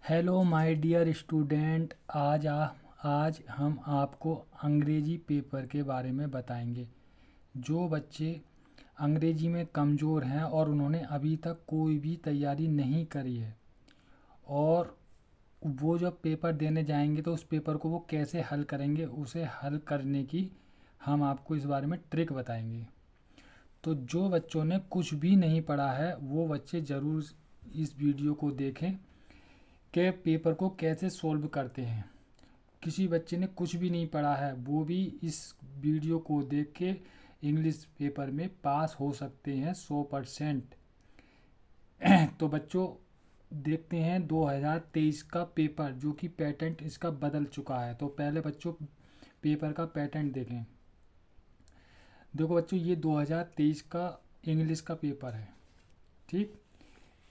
Hello my dear student. आज हम आपको अंग्रेजी पेपर के बारे में बताएंगे। जो बच्चे अंग्रेजी में कमज़ोर हैं और उन्होंने अभी तक कोई भी तैयारी नहीं करी है और वो जब पेपर देने जाएंगे तो उस पेपर को वो कैसे हल करेंगे, उसे हल करने की हम आपको इस बारे में ट्रिक बताएंगे। तो जो बच्चों ने कुछ भी नहीं पढ़ा है वो बच्चे ज़रूर इस वीडियो को देखें कि पेपर को कैसे सॉल्व करते हैं। किसी बच्चे ने कुछ भी नहीं पढ़ा है वो भी इस वीडियो को देख के इंग्लिश पेपर में पास हो सकते हैं 100%। तो बच्चों देखते हैं 2023 का पेपर, जो कि पैटर्न इसका बदल चुका है। तो पहले बच्चों पेपर का पैटर्न देखें। देखो बच्चों, ये 2023 का इंग्लिश का पेपर है, ठीक।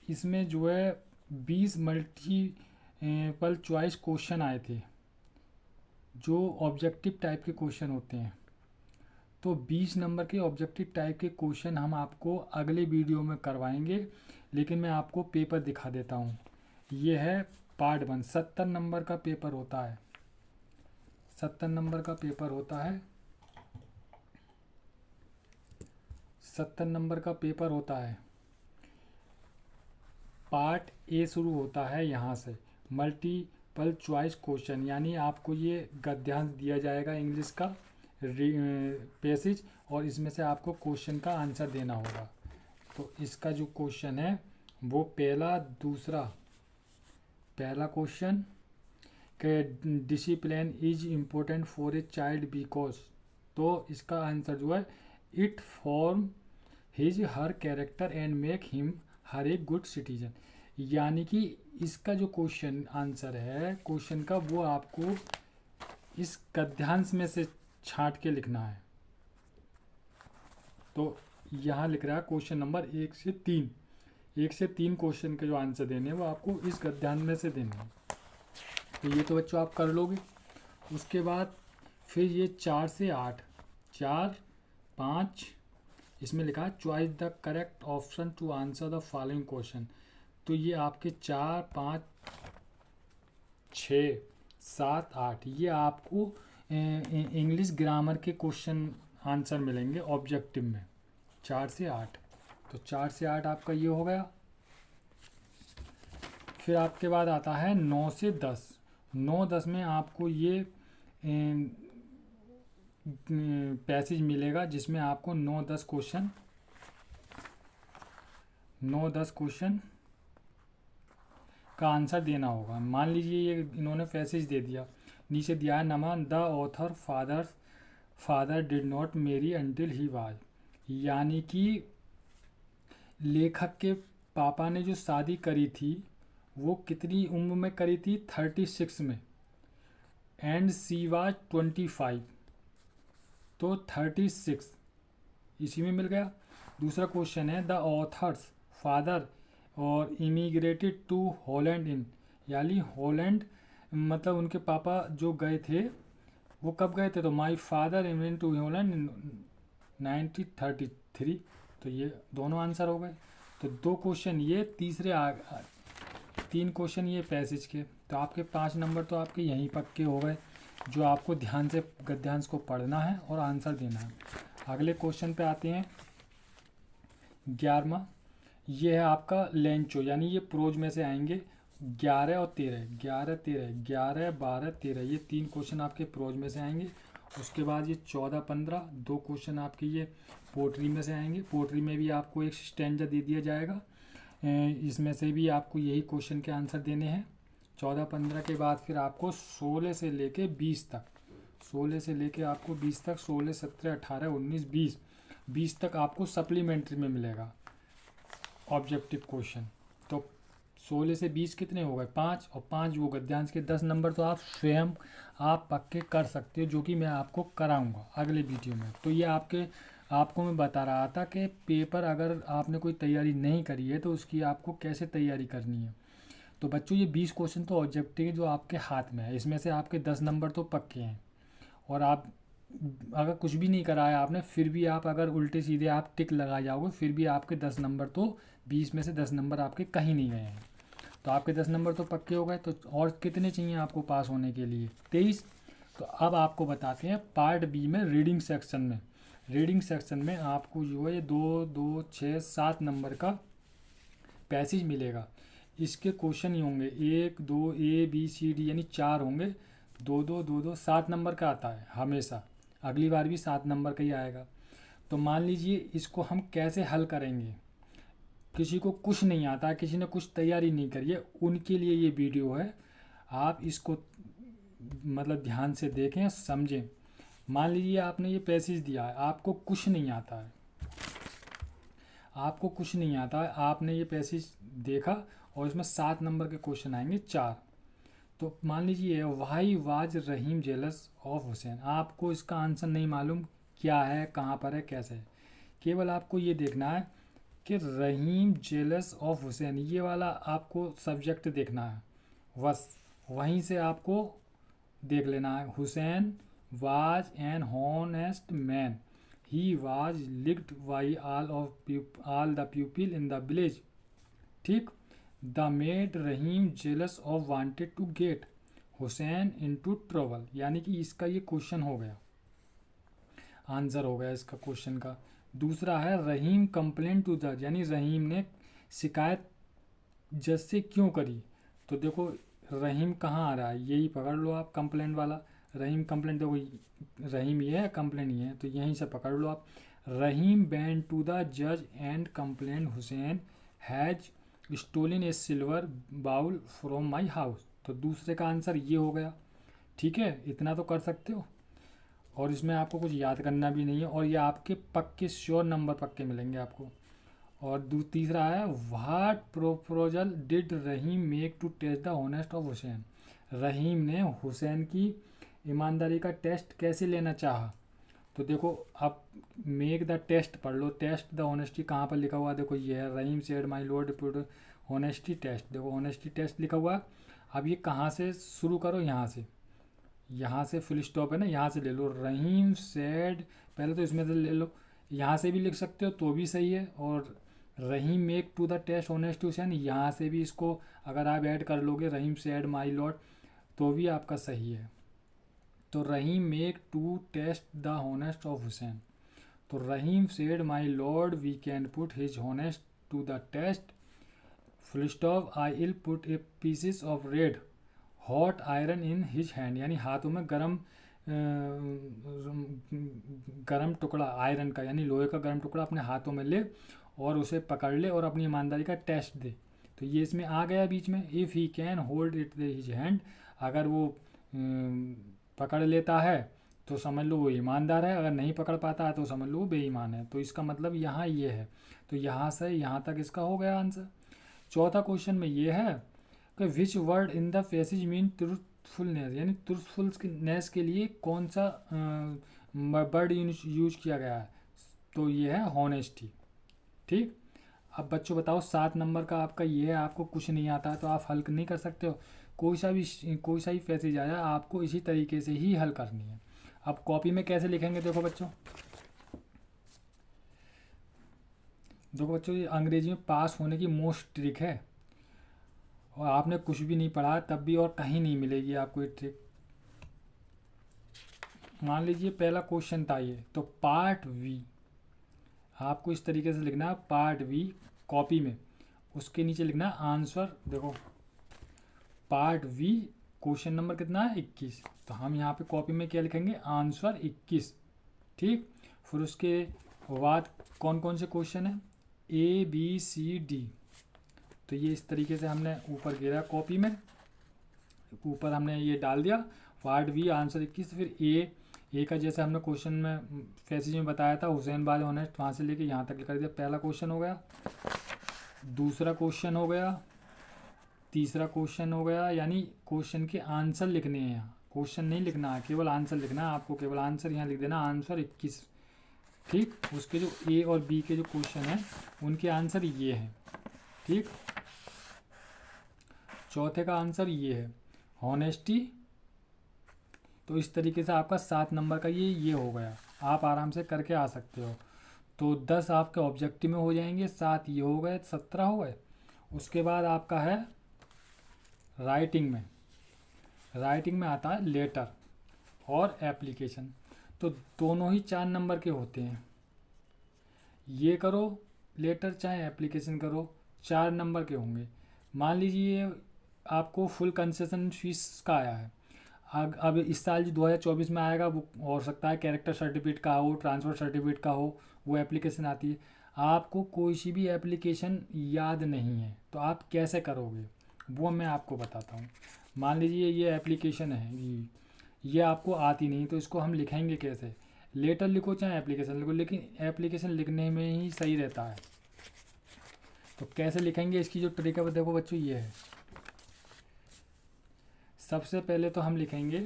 इसमें जो है 20 मल्टीपल चॉइस क्वेश्चन आए थे जो ऑब्जेक्टिव टाइप के क्वेश्चन होते हैं। तो 20 नंबर के ऑब्जेक्टिव टाइप के क्वेश्चन हम आपको अगले वीडियो में करवाएंगे, लेकिन मैं आपको पेपर दिखा देता हूँ। ये है पार्ट 1। 70 नंबर का पेपर होता है। 70 नंबर का पेपर होता है। 70 नंबर का पेपर होता है। पार्ट ए शुरू होता है यहाँ से, मल्टीपल चॉइस क्वेश्चन, यानी आपको ये गद्यांश दिया जाएगा इंग्लिश का पैसेज और इसमें से आपको क्वेश्चन का आंसर देना होगा। तो इसका जो क्वेश्चन है वो पहला क्वेश्चन के discipline is important for a child because, तो इसका आंसर जो है it form his her character and make him her एक गुड सिटीजन। यानी कि इसका जो क्वेश्चन आंसर है क्वेश्चन का वो आपको इस गद्यांश में से छांट के लिखना है। तो यहाँ लिख रहा है क्वेश्चन नंबर 1 से 3। 1 से 3 क्वेश्चन के जो आंसर देने हैं वो आपको इस गद्यांश में से देने हैं। तो ये तो बच्चों आप कर लोगे। उसके बाद फिर ये 4 से 8, 4, 5, इसमें लिखा है choice the correct option to answer the following question. तो ये आपके 4, 5, 6, 7, 8 ये आपको इंग्लिश ग्रामर के क्वेश्चन आंसर मिलेंगे ऑब्जेक्टिव में, 4 से 8। तो 4 से 8 आपका ये हो गया। फिर आपके बाद आता है 9 से 10। 9, 10 में आपको ये पैसेज मिलेगा जिसमें आपको 9, 10 क्वेश्चन का आंसर देना होगा। मान लीजिए ये इन्होंने पैसेज दे दिया, नीचे दिया है नमन the author father did not marry until he was, यानी कि लेखक के पापा ने जो शादी करी थी वो कितनी उम्र में करी थी, 36 में, एंड सी वाज 25, तो 36 इसी में मिल गया। दूसरा क्वेश्चन है द ऑथर्स फादर और इमिग्रेटेड टू हॉलैंड इन, यानी हॉलैंड मतलब उनके पापा जो गए थे वो कब गए थे, तो my father immigrated to Holland in 1933। तो ये दोनों आंसर हो गए। तो 2 क्वेश्चन ये, 3 क्वेश्चन ये पैसेज के। तो आपके 5 नंबर तो आपके यहीं पक्के हो गए, जो आपको ध्यान से गद्यांश को पढ़ना है और आंसर देना है। अगले क्वेश्चन पे आते हैं 11वां। ये है आपका लेंचो, यानी ये प्रोज में से आएंगे 11 और 13, 11, 13, 11, 12, 13, ये 3 क्वेश्चन आपके प्रोज में से आएंगे। उसके बाद ये 14, 15 2 क्वेश्चन आपके ये पोट्री में से आएंगे। पोट्री में भी आपको एक स्टैंजा दे दिया जाएगा, इसमें से भी आपको यही क्वेश्चन के आंसर देने हैं। 14, 15 के बाद फिर आपको 16 से लेके 20 तक, 16 से लेके आपको 20 तक, 16, 17, 18, 19, 20 तक आपको सप्लीमेंट्री में मिलेगा ऑब्जेक्टिव क्वेश्चन। तो 16 से 20 कितने हो गए, 5, और 5 वो गद्यांश के 10 नंबर तो आप स्वयं आप पक्के कर सकते हो, जो कि मैं आपको कराऊंगा अगले वीडियो में। तो ये आपको मैं बता रहा था कि पेपर अगर आपने कोई तैयारी नहीं करी है तो उसकी आपको कैसे तैयारी करनी है। तो बच्चों ये 20 क्वेश्चन तो ऑब्जेक्टिव जो आपके हाथ में है, इसमें से आपके 10 नंबर तो पक्के हैं। और आप अगर कुछ भी नहीं कराया आपने फिर भी आप अगर उल्टे सीधे आप टिक लगा जाओगे फिर भी आपके 10 नंबर तो 20 में से 10 नंबर आपके कहीं नहीं गए हैं। तो आपके 10 नंबर तो पक्के हो गए। तो और कितने चाहिए आपको पास होने के लिए? 23। तो अब आपको बताते हैं पार्ट बी में रीडिंग सेक्शन में। रीडिंग सेक्शन में आपको जो है 2, 2, 6, 7 नंबर का पैसेज मिलेगा। इसके क्वेश्चन ही होंगे 1, 2, ए बी सी डी यानी 4 होंगे। 2, 2, 2, 2, 7 नंबर का आता है हमेशा, अगली बार भी 7 नंबर का ही आएगा। तो मान लीजिए इसको हम कैसे हल करेंगे। किसी को कुछ नहीं आता है, किसी ने कुछ तैयारी नहीं करी है, उनके लिए ये वीडियो है। आप इसको मतलब ध्यान से देखें, समझें। मान लीजिए आपने ये पैसेज दिया है, आपको कुछ नहीं आता है, आपको कुछ नहीं आता है, आपने ये पैसेज देखा और इसमें 7 नंबर के क्वेश्चन आएंगे 4। तो मान लीजिए why was Rahim jealous of Hussain. आपको इसका आंसर नहीं मालूम क्या है, कहाँ पर है, कैसे है। केवल आपको ये देखना है कि रहीम जेलस ऑफ हुसैन, ये वाला आपको सब्जेक्ट देखना है बस। वहीं से आपको देख लेना है। Hussain was an honest man, he was liked by all the people in the village. ठीक। The made Rahim jealous of wanted to get Hussain into trouble. यानी कि इसका ये क्वेश्चन हो गया, आंसर हो गया इसका क्वेश्चन का। दूसरा है रहीम कंप्लेन टू जज, यानी रहीम ने शिकायत जज से क्यों करी। तो देखो रहीम कहाँ आ रहा है, यही पकड़ लो आप, कंप्लेंट वाला। रहीम कंप्लेंट, देखो रहीम ये है, कंप्लेंट ये है, तो यहीं से पकड़ लो आप। रहीम बैन टू द जज and complaint Hussain has stolen a silver bowl from my house. तो दूसरे का आंसर ये हो गया। ठीक है, इतना तो कर सकते हो और इसमें आपको कुछ याद करना भी नहीं है, और ये आपके पक्के श्योर नंबर पक्के मिलेंगे आपको। और तीसरा है what proposal did Rahim make to test the honest of Hussain. Rahim ने हुसैन की ईमानदारी का टेस्ट कैसे लेना चाहा। तो देखो अब मेक द टेस्ट पढ़ लो। टेस्ट द ऑनेस्टी कहाँ पर लिखा हुआ, देखो ये है Rahim said my lord put honesty test. देखो ऑनेस्टी टेस्ट लिखा हुआ। अब ये कहाँ से शुरू करो, यहाँ से, यहाँ से फुल स्टॉप है ना, यहाँ से ले लो। रहीम सेड, पहले तो इसमें से ले लो, यहाँ से भी लिख सकते हो तो भी सही है। और Rahim make to the test honest Hussain, यहाँ से भी इसको अगर आप ऐड कर लोगे रहीम सेड माई लॉर्ड तो भी आपका सही है। तो Rahim make to test the honest of Hussain. तो Rahim said my lord we can put his honest to the test full stop I will put a pieces of red hot iron in his hand. यानी हाथों में गरम टुकड़ा iron का, यानी लोहे का गरम टुकड़ा अपने हाथों में ले और उसे पकड़ ले और अपनी ईमानदारी का टेस्ट दे। तो ये इसमें आ गया बीच में। If he can hold it his hand, अगर वो पकड़ लेता है तो समझ लो वो ईमानदार है, अगर नहीं पकड़ पाता है तो समझ लो वो बेईमान है। तो इसका मतलब यहाँ ये है। तो यहाँ से यहाँ तक इसका हो गया आंसर। चौथा क्वेश्चन में ये है कि which word in the passage mean truthfulness, यानी ट्रूथफुलनेस के लिए कौन सा वर्ड यूज किया गया है। तो ये है हॉनेस्टी। ठीक। अब बच्चों बताओ 7 नंबर का आपका ये है, आपको कुछ नहीं आता है तो आप हल नहीं कर सकते हो। कोई सा ही पैसेज आया आपको इसी तरीके से ही हल करनी है। अब कॉपी में कैसे लिखेंगे, देखो बच्चों, ये अंग्रेजी में पास होने की मोस्ट ट्रिक है, और आपने कुछ भी नहीं पढ़ा तब भी और कहीं नहीं मिलेगी आपको ये ट्रिक। मान लीजिए पहला क्वेश्चन था ये, तो पार्ट वी आपको इस तरीके से लिखना है, पार्ट वी कॉपी में, उसके नीचे लिखना है आंसर। देखो पार्ट वी क्वेश्चन नंबर कितना है 21, तो हम यहाँ पे कॉपी में क्या लिखेंगे, आंसर 21। ठीक। फिर उसके बाद कौन कौन से क्वेश्चन है, ए बी सी डी। तो ये इस तरीके से हमने ऊपर गिरा कॉपी में, ऊपर हमने ये डाल दिया पार्ट बी आंसर 21। फिर ए का जैसे हमने क्वेश्चन में पैसेज में बताया था हुसैन बाज ऑनेस्ट, वहाँ से लेके यहाँ तक कर दिया। पहला क्वेश्चन हो गया, दूसरा क्वेश्चन हो गया, तीसरा क्वेश्चन हो गया। यानी क्वेश्चन के आंसर लिखने हैं, यहाँ क्वेश्चन नहीं लिखना है, केवल आंसर लिखना है आपको। केवल आंसर यहाँ लिख देना आंसर 21। ठीक। उसके जो ए और बी के जो क्वेश्चन हैं उनके आंसर ये हैं। ठीक। चौथे का आंसर ये है हॉनेस्टी। तो इस तरीके से आपका 7 नंबर का ये हो गया, आप आराम से करके आ सकते हो। तो 10 आपके ऑब्जेक्टिव में हो जाएंगे, 7 ये हो गए, 17 हो गए। उसके बाद आपका है राइटिंग में आता है लेटर और एप्लीकेशन। तो दोनों ही 4 नंबर के होते हैं। ये करो लेटर चाहे एप्लीकेशन करो, 4 नंबर के होंगे। मान लीजिए आपको फुल कंसेशन फीस का आया है। अब इस साल जो 2024 में आएगा वो हो सकता है कैरेक्टर सर्टिफिकेट का हो, ट्रांसफ़र सर्टिफिकेट का हो, वो एप्लीकेशन आती है। आपको कोई सी भी एप्लीकेशन याद नहीं है तो आप कैसे करोगे, वो मैं आपको बताता हूँ। मान लीजिए ये एप्लीकेशन है, ये आपको आती नहीं तो इसको हम लिखेंगे कैसे। लेटर लिखो चाहे एप्लीकेशन लिखो, लेकिन एप्लीकेशन लिखने में ही सही रहता है। तो कैसे लिखेंगे इसकी जो तरीका है देखो बच्चों ये है। सबसे पहले तो हम लिखेंगे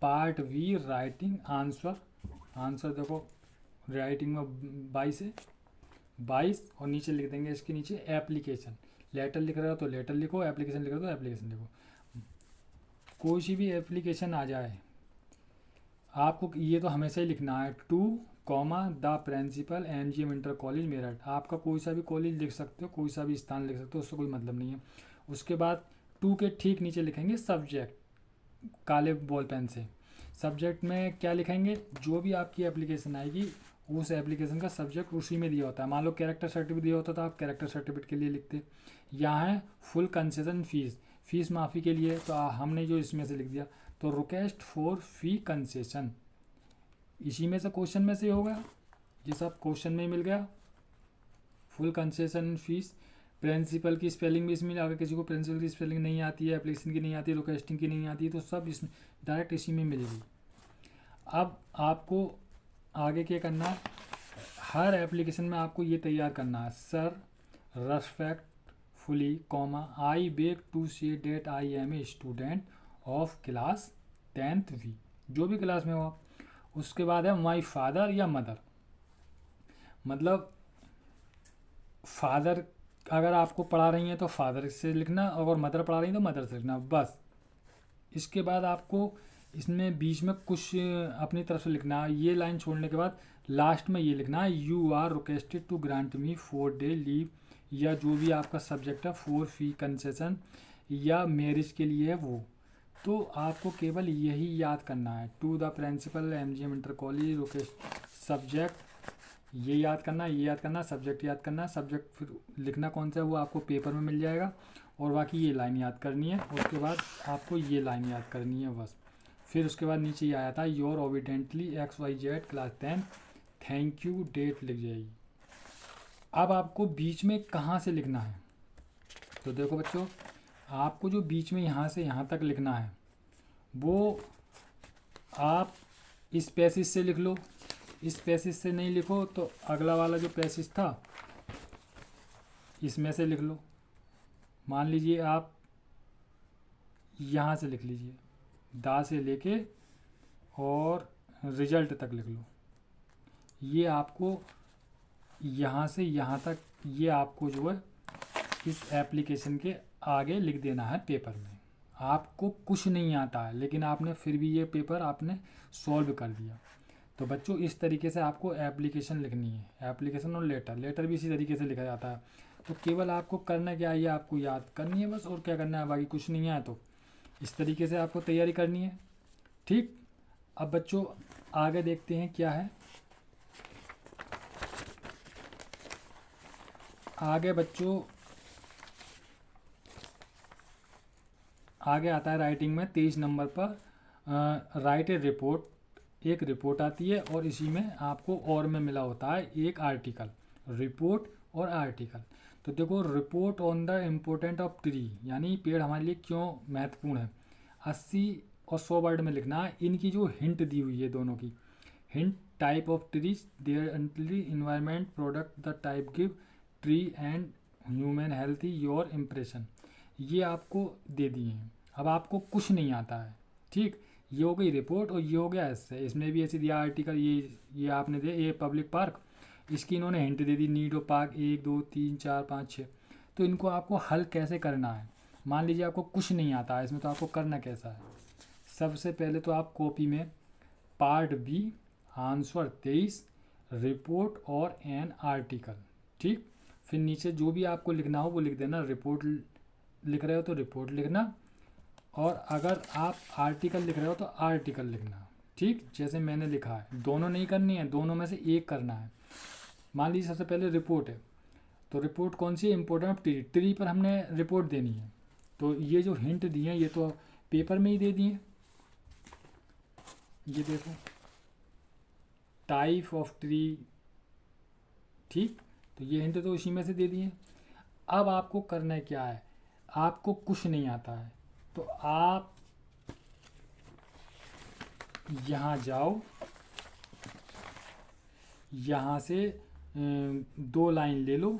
पार्ट वी राइटिंग आंसर देखो राइटिंग में 22 है, 22 और नीचे लिख देंगे इसके नीचे एप्लीकेशन। लेटर लिख रहे हो तो लेटर लिखो, एप्लीकेशन लिख रहे हो तो एप्लीकेशन लिखो। कोई सी भी एप्लीकेशन आ जाए आपको ये तो हमेशा ही लिखना है, to comma the principal MGM inter college Meerut. आपका कोई सा भी कॉलेज लिख सकते हो, कोई सा भी स्थान लिख सकते हो, उससे कोई मतलब नहीं है। उसके बाद टू के ठीक नीचे लिखेंगे सब्जेक्ट, काले बॉल पेन से। सब्जेक्ट में क्या लिखेंगे, जो भी आपकी एप्लीकेशन आएगी उस एप्लीकेशन का सब्जेक्ट उसी में दिया होता है। मान लो कैरेक्टर सर्टिफिकेट दिया होता तो आप कैरेक्टर सर्टिफिकेट के लिए लिखते। यहाँ है फुल कंसेशन फीस माफ़ी के लिए, तो हमने जो इसमें से लिख दिया। तो रिक्वेस्ट फॉर फी कंसेशन इसी में से क्वेश्चन में से होगा, ये सब क्वेश्चन में ही मिल गया। फुल कंसेशन फीस, प्रिंसिपल की स्पेलिंग भी इसमें, अगर किसी को प्रिंसिपल की स्पेलिंग नहीं आती है, एप्लीकेशन की नहीं आती है, रिक्वेस्टिंग की नहीं आती है, तो सब इसमें डायरेक्ट इसी में मिलेगी। अब आपको आगे क्या करना है, हर एप्लीकेशन में आपको ये तैयार करना है, sir respectfully comma I beg to say that I am a student of class 10th V, जो भी क्लास में हो आप। उसके बाद है माई फादर या मदर, मतलब फादर अगर आपको पढ़ा रही हैं तो फादर से लिखना, अगर मदर पढ़ा रही हैं तो मदर से लिखना, बस। इसके बाद आपको इसमें बीच में कुछ अपनी तरफ से लिखना है। ये लाइन छोड़ने के बाद लास्ट में ये लिखना है, you are requested to grant me 4 day leave, या जो भी आपका सब्जेक्ट है, फॉर फी कंसेशन या मैरिज के लिए है वो। तो आपको केवल यही याद करना है, to the principal MGM inter college request, subject ये याद करना, ये याद करना, सब्जेक्ट याद करना। सब्जेक्ट फिर लिखना कौन सा है वो आपको पेपर में मिल जाएगा, और बाकी ये लाइन याद करनी है। उसके बाद आपको ये लाइन याद करनी है बस। फिर उसके बाद नीचे ये आया था, your obediently XYZ class 10 thank you, date लिख जाएगी। अब आपको बीच में कहाँ से लिखना है, तो देखो बच्चों, आपको जो बीच में यहाँ से यहाँ तक लिखना है वो आप इस पैसेज से लिख लो। इस पैसेज से नहीं लिखो तो अगला वाला जो पैसेज था इसमें से लिख लो। मान लीजिए आप यहाँ से लिख लीजिए, दा से लेके और रिजल्ट तक लिख लो। ये आपको यहाँ से यहाँ तक, ये आपको जो है इस एप्लीकेशन के आगे लिख देना है पेपर में। आपको कुछ नहीं आता है लेकिन आपने फिर भी ये पेपर आपने सॉल्व कर दिया। तो बच्चों इस तरीके से आपको एप्लीकेशन लिखनी है, एप्लीकेशन और लेटर भी इसी तरीके से लिखा जाता है। तो केवल आपको करना क्या है, ये आपको याद करनी है बस, और क्या करना है, बाकी कुछ नहीं है। तो इस तरीके से आपको तैयारी करनी है, ठीक। अब बच्चों आगे देखते हैं क्या है। आगे बच्चों आगे आता है राइटिंग में 23 नंबर पर राइट ए रिपोर्ट, एक रिपोर्ट आती है और इसी में आपको और में मिला होता है एक आर्टिकल, रिपोर्ट और आर्टिकल। तो देखो, report on the important of tree, यानी पेड़ हमारे लिए क्यों महत्वपूर्ण है, 80 और 100 वर्ड में लिखना है। इनकी जो हिंट दी हुई है दोनों की, hint type of trees, their environment, product, the type give, tree and human health, your impression, ये आपको दे दिए हैं। अब आपको कुछ नहीं आता है, ठीक। ये हो गई रिपोर्ट और ये हो गया ऐसे, इसमें भी ऐसे दिया आर्टिकल, ये आपने दिया, ये पब्लिक पार्क, इसकी इन्होंने hint they the, need of park 1 2 3 4 5 6। तो इनको आपको हल कैसे करना है, मान लीजिए आपको कुछ नहीं आता है इसमें, तो आपको करना कैसा है। सबसे पहले तो आप कॉपी में पार्ट बी आंसर 23 रिपोर्ट और एन आर्टिकल, ठीक। फिर नीचे जो भी आपको लिखना हो वो लिख देना, रिपोर्ट लिख रहे हो तो रिपोर्ट लिखना, और अगर आप आर्टिकल लिख रहे हो तो आर्टिकल लिखना। ठीक, जैसे मैंने लिखा है, दोनों नहीं करनी है, दोनों में से एक करना है। मान लीजिए सबसे पहले रिपोर्ट है, तो रिपोर्ट कौन सी है, इम्पोर्टेंट ऑफ ट्री, ट्री पर हमने रिपोर्ट देनी है। तो ये जो हिंट दिए हैं ये तो पेपर में ही दे दिए, ये देखो टाइप ऑफ ट्री। ठीक, तो ये हिंट तो उसी में से दे दिए। अब आपको करना क्या है, आपको कुछ नहीं आता है तो आप यहाँ जाओ, यहाँ से 2 लाइन ले लो,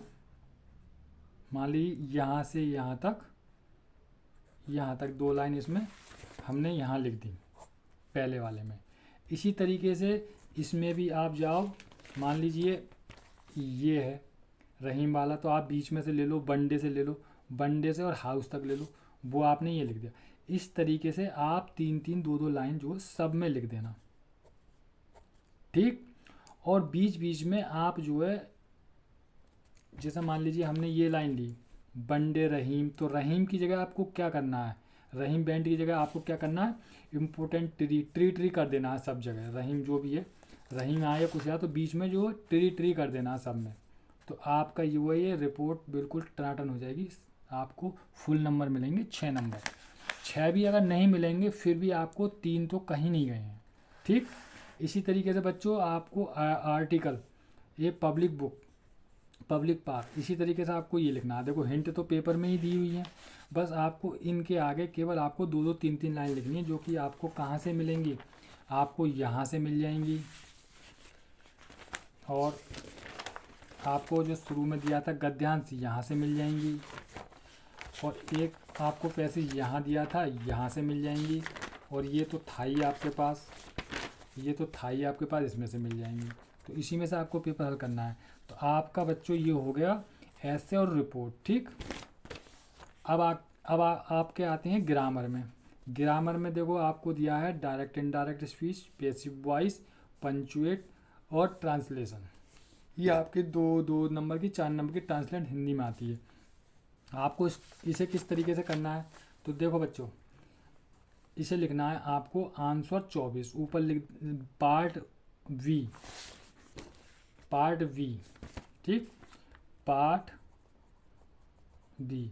मान ली यहाँ से यहाँ तक 2 लाइन इसमें हमने यहाँ लिख दी पहले वाले में। इसी तरीके से इसमें भी आप जाओ, मान लीजिए ये है रहीम वाला, तो आप बीच में से ले लो, बंडे से ले लो, बंडे से और हाउस तक ले लो, वो आपने ये लिख दिया। इस तरीके से आप 3-3 2-2 लाइन जो सब में लिख देना। ठीक, और बीच बीच में आप जो है, जैसे मान लीजिए हमने ये लाइन ली बंडे रहीम, तो रहीम की जगह आपको क्या करना है, रहीम बैंड की जगह आपको क्या करना है, इम्पोर्टेंट ट्री ट्री ट्री कर देना है सब जगह। रहीम जो भी है, रहीम आया कुछ आया तो बीच में जो ट्री ट्री कर देना है सब में। तो आपका ये रिपोर्ट बिल्कुल टनाटन हो जाएगी। आपको फुल नंबर मिलेंगे 6 नंबर। 6 भी अगर नहीं मिलेंगे फिर भी आपको 3 तो कहीं नहीं गए हैं। ठीक, इसी तरीके से बच्चों आपको आर्टिकल, ये पब्लिक बुक, पब्लिक पार्क, इसी तरीके से आपको ये लिखना है। देखो हिंट तो पेपर में ही दी हुई है, बस आपको इनके आगे केवल आपको 2-2 3-3 लाइन लिखनी है, जो कि आपको कहाँ से मिलेंगी, आपको यहाँ से मिल जाएंगी, और आपको जो शुरू में दिया था गद्यांश यहाँ से मिल जाएंगी, और एक आपको पैसेज यहाँ दिया था यहाँ से मिल जाएंगी, और ये तो था ही आपके पास, ये तो था ही आपके पास, इसमें से मिल जाएंगी। तो इसी में से आपको पेपर हल करना है। तो आपका बच्चों ये हो गया ऐसे और रिपोर्ट। ठीक, अब आपके आते हैं ग्रामर में। ग्रामर में देखो आपको दिया है direct indirect speech, passive voice, punctuate और ट्रांसलेशन। ये आपके 2-2 नंबर की 4 नंबर की ट्रांसलेट हिंदी में आती है। आपको इसे किस तरीके से करना है, तो देखो बच्चों, इसे लिखना है आपको आंसर 24, ऊपर लिख पार्ट वी, ठीक, पार्ट वी,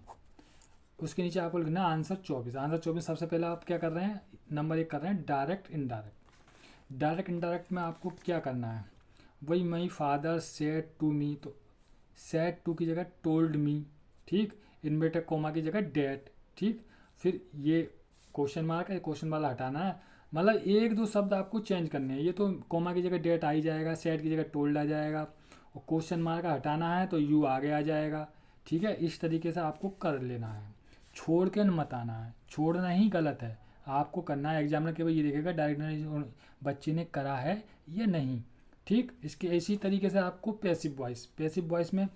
उसके नीचे आपको लिखना है आंसर 24। आंसर 24 सबसे पहले आप क्या कर रहे हैं, नंबर 1 कर रहे हैं डायरेक्ट इनडायरेक्ट। डायरेक्ट इनडायरेक्ट में आपको क्या करना है, वही my father said to me, तो सेड टू की जगह टोल्ड मी। ठीक, इन्वर्टेड कोमा की जगह डेट। ठीक, फिर ये क्वेश्चन मार्क है, क्वेश्चन वाला हटाना है, मतलब 1-2 शब्द आपको चेंज करने हैं। ये तो कोमा की जगह डेट आ ही जाएगा, सेड की जगह टोल्ड आ जाएगा, और क्वेश्चन मार्क हटाना है तो यू आगे आ जाएगा। ठीक है, इस तरीके से आपको कर लेना है, छोड़ के मत आना है, छोड़ना ही गलत है, आपको करना है। एग्जामिनर केवल ये देखेगा डायरेक्ट बच्चे ने करा है या नहीं। ठीक, इसके इसी तरीके से आपको पैसिव वॉइस में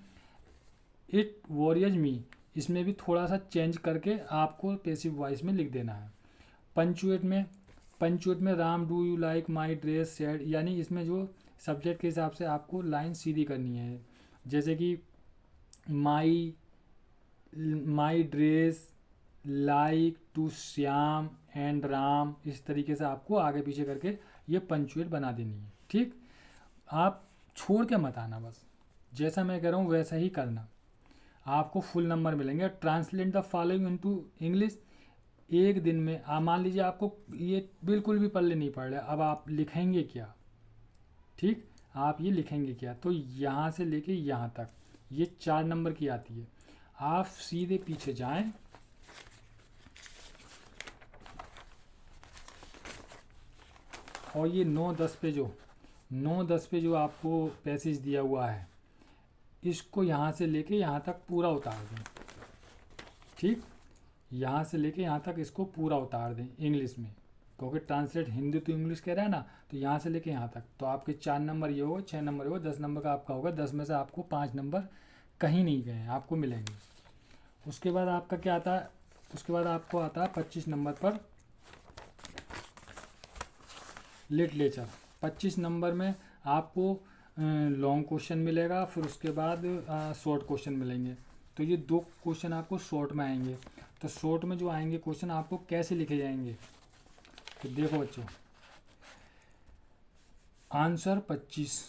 इट वॉरियज मी, इसमें भी थोड़ा सा चेंज करके आपको पैसिव वॉइस में लिख देना है। पंचुएट में Ram do you like my dress said, यानी इसमें जो सब्जेक्ट के हिसाब से आपको लाइन सीधी करनी है, जैसे कि my dress like to Shyam and Ram, इस तरीके से आपको आगे पीछे करके ये पंचुएट बना देनी है। ठीक, आप छोड़ के मत आना, बस जैसा मैं कह रहा हूँ वैसा ही करना, आपको फुल नंबर मिलेंगे। Translate the following into English, एक दिन में आप मान लीजिए आपको ये बिल्कुल भी पल्ले नहीं पड़ रहा, अब आप लिखेंगे क्या। ठीक, आप ये लिखेंगे क्या, तो यहाँ से लेके यहाँ तक ये 4 नंबर की आती है। आप सीधे पीछे जाएं, और ये 9-10 पे जो आपको पैसेज दिया हुआ है, इसको यहाँ से लेके यहाँ तक पूरा उतार दें। ठीक, यहाँ से लेके यहाँ तक इसको पूरा उतार दें इंग्लिश में, क्योंकि ट्रांसलेट हिंदी तो इंग्लिश कह रहा है ना, तो यहाँ से लेके यहाँ तक। तो आपके 4 नंबर ये होगा, 6 नंबर होगा, 10 नंबर का आपका होगा। 10 में से आपको 5 नंबर कहीं नहीं गए हैं, आपको मिलेंगे। उसके बाद आपका क्या आता है, उसके बाद आपको आता है 25 नंबर पर लिटरेचर। 25 नंबर में आपको लॉन्ग क्वेश्चन मिलेगा, फिर उसके बाद शॉर्ट क्वेश्चन मिलेंगे। तो ये 2 क्वेश्चन आपको शॉर्ट में आएंगे। तो शॉर्ट में जो आएंगे क्वेश्चन आपको कैसे लिखे जाएंगे, तो देखो बच्चों, आंसर 25,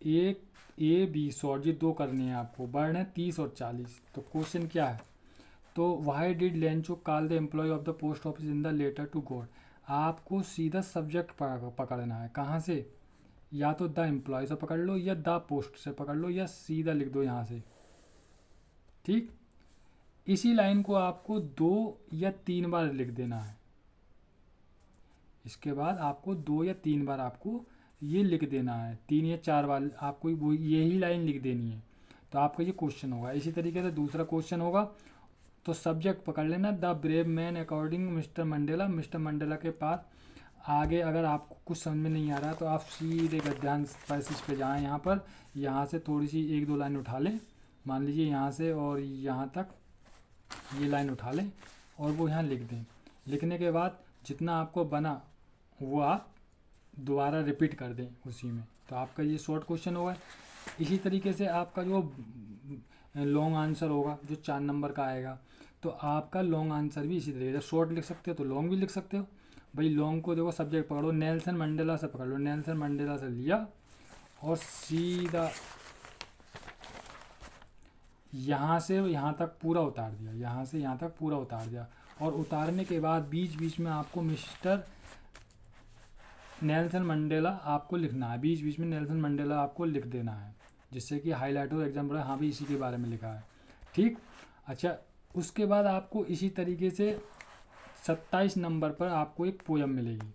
एक ए बी शॉर्ट, ये 2 करनी है आपको, वर्ण है 30 और 40। तो क्वेश्चन क्या है, तो why did Lencho call the employ of the post office in the letter to God. आपको सीधा सब्जेक्ट पकड़ना है, कहाँ से, या तो द एम्प्लॉय से पकड़ लो या द पोस्ट से पकड़ लो या सीधा लिख दो यहाँ से, ठीक। इसी लाइन को आपको 2 या 3 बार लिख देना है, इसके बाद आपको 2 या 3 बार आपको ये लिख देना है, 3 या 4 बार आपको वो यही लाइन लिख देनी है। तो आपका ये क्वेश्चन होगा। इसी तरीके से दूसरा क्वेश्चन होगा, तो सब्जेक्ट पकड़ लेना, the brave man according mister Mandela. Mister Mandela के पास आगे अगर आपको कुछ समझ में नहीं आ रहा तो आप सीधे गद्यांश पैसेज पे जाएं, यहाँ से थोड़ी सी 1-2 लाइन उठा लें, मान लीजिए यहाँ से और यहाँ तक ये लाइन उठा लें और वो यहाँ लिख दें। लिखने के बाद जितना आपको बना वो आप दोबारा रिपीट कर दें उसी में। तो आपका ये शॉर्ट क्वेश्चन होगा। इसी तरीके से आपका जो लॉन्ग आंसर होगा जो 4 नंबर का आएगा, तो आपका लॉन्ग आंसर भी इसी तरीके से शॉर्ट लिख सकते हो तो लॉन्ग भी लिख सकते हो। भाई लॉन्ग को देखो, सब्जेक्ट पकड़ो, नेल्सन मंडेला से पकड़ लो, नेल्सन मंडेला से लिया और सीधा यहाँ से यहाँ तक पूरा उतार दिया, यहाँ से यहाँ तक पूरा उतार दिया। और उतारने के बाद बीच बीच में आपको मिस्टर नेल्सन मंडेला आपको लिखना है, बीच बीच में नेल्सन मंडेला आपको लिख देना है, जिससे कि हाईलाइट हो एग्जाम्पल, हाँ भी इसी के बारे में लिखा है, ठीक। अच्छा, उसके बाद आपको इसी तरीके से 27 नंबर पर आपको एक पोयम मिलेगी।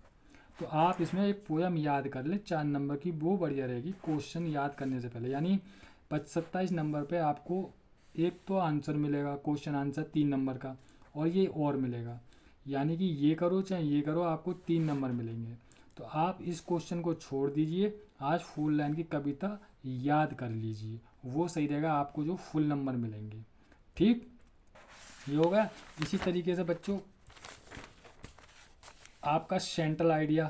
तो आप इसमें एक पोयम याद कर लें 4 नंबर की, वो बढ़िया रहेगी क्वेश्चन याद करने से पहले। यानी 27 नंबर पे आपको एक तो आंसर मिलेगा, क्वेश्चन आंसर 3 नंबर का, और ये और मिलेगा, यानी कि ये करो चाहे ये करो आपको 3 नंबर मिलेंगे। तो आप इस क्वेश्चन को छोड़ दीजिए, आज फुल लाइन की कविता याद कर लीजिए, वो सही रहेगा, आपको जो फुल नंबर मिलेंगे, ठीक। ये होगा। इसी तरीके से बच्चों आपका सेंट्रल आइडिया,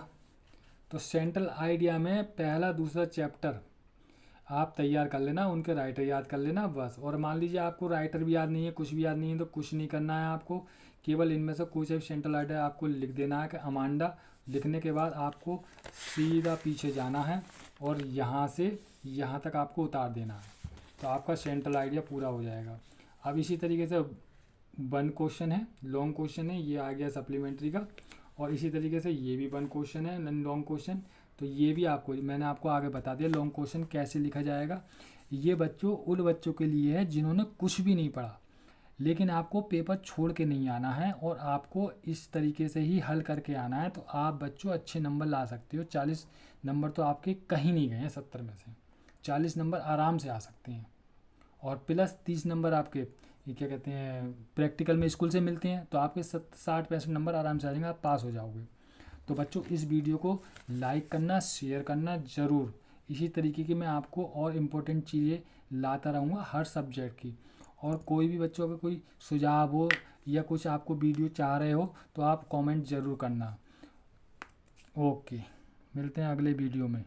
तो सेंट्रल आइडिया में पहला दूसरा चैप्टर आप तैयार कर लेना, उनके राइटर याद कर लेना बस। और मान लीजिए आपको राइटर भी याद नहीं है, कुछ भी याद नहीं है, तो कुछ नहीं करना है आपको, केवल इनमें से कोई सा भी सेंट्रल आइडिया आपको लिख देना है कि अमांडा। लिखने के बाद आपको सीधा पीछे जाना है और यहाँ से यहाँ तक आपको उतार देना है, तो आपका सेंट्रल आइडिया पूरा हो जाएगा। अब इसी तरीके से 1 क्वेश्चन है, लॉन्ग क्वेश्चन है, ये आ गया सप्लीमेंट्री का। और इसी तरीके से ये भी 1 क्वेश्चन है, लॉन्ग क्वेश्चन, तो ये भी आपको मैंने आपको आगे बता दिया लॉन्ग क्वेश्चन कैसे लिखा जाएगा। ये बच्चों उन बच्चों के लिए है जिन्होंने कुछ भी नहीं पढ़ा, लेकिन आपको पेपर छोड़ के नहीं आना है और आपको इस तरीके से ही हल करके आना है, तो आप बच्चों अच्छे नंबर ला सकते हो। 40 नंबर तो आपके कहीं नहीं गए हैं, 70 में से 40 नंबर आराम से आ सकते हैं। और प्लस 30 नंबर आपके ये क्या कहते हैं प्रैक्टिकल में स्कूल से मिलते हैं, तो आपके 60-65 नंबर आराम से आ जाएंगे, आप पास हो जाओगे। तो बच्चों इस वीडियो को लाइक करना, शेयर करना ज़रूर। इसी तरीके की मैं आपको और इम्पोर्टेंट चीज़ें लाता रहूँगा हर सब्जेक्ट की। और कोई भी बच्चों का कोई सुझाव हो या कुछ आपको वीडियो चाह रहे हो तो आप कमेंट ज़रूर करना। ओके, मिलते हैं अगले वीडियो में।